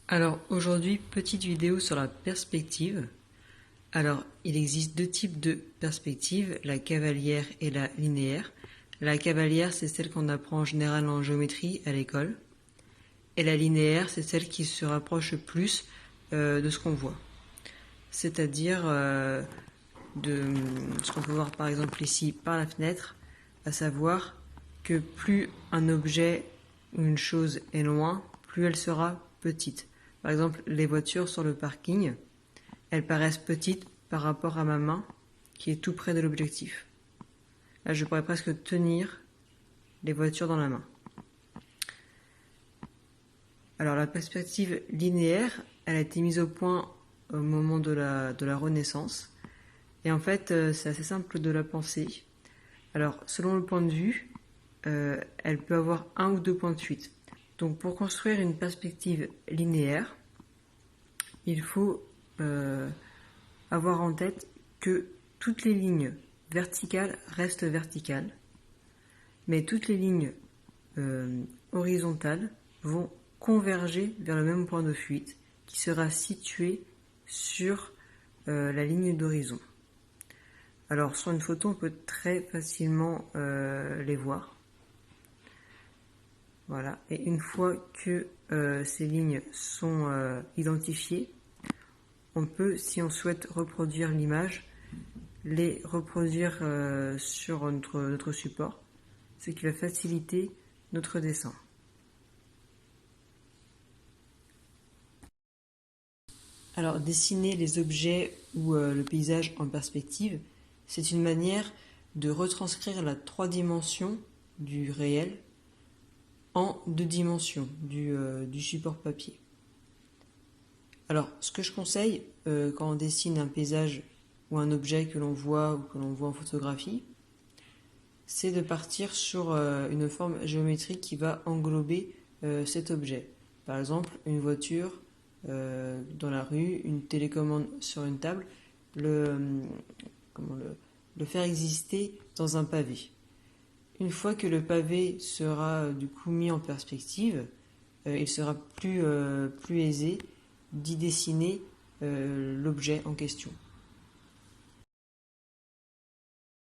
Alors aujourd'hui, petite vidéo sur la perspective. Alors il existe deux types de perspectives, la cavalière et la linéaire. La cavalière, c'est celle qu'on apprend en général en géométrie à l'école. Et la linéaire, c'est celle qui se rapproche plus de ce qu'on voit. C'est-à-dire de ce qu'on peut voir par exemple ici par la fenêtre, à savoir que plus un objet ou une chose est loin, plus elle sera petite. Par exemple, les voitures sur le parking, elles paraissent petites par rapport à ma main qui est tout près de l'objectif. Là, je pourrais presque tenir les voitures dans la main. Alors, la perspective linéaire, elle a été mise au point au moment de la Renaissance. Et en fait, c'est assez simple de la penser. Alors, selon le point de vue, elle peut avoir un ou deux points de fuite. Donc, pour construire une perspective linéaire, il faut avoir en tête que toutes les lignes verticales restent verticales, mais toutes les lignes horizontales vont converger vers le même point de fuite qui sera situé sur la ligne d'horizon. Alors sur une photo, on peut très facilement les voir. Voilà, et une fois que ces lignes sont identifiées, on peut, si on souhaite reproduire l'image, les reproduire sur notre support, ce qui va faciliter notre dessin. Alors, dessiner les objets ou le paysage en perspective, c'est une manière de retranscrire la 3 dimensions du réel en 2 dimensions du support papier. Alors, ce que je conseille quand on dessine un paysage ou un objet que l'on voit ou que l'on voit en photographie, c'est de partir sur une forme géométrique qui va englober cet objet. Par exemple, une voiture dans la rue, une télécommande sur une table, le faire exister dans un pavé. Une fois que le pavé sera du coup mis en perspective, il sera plus aisé d'y dessiner l'objet en question.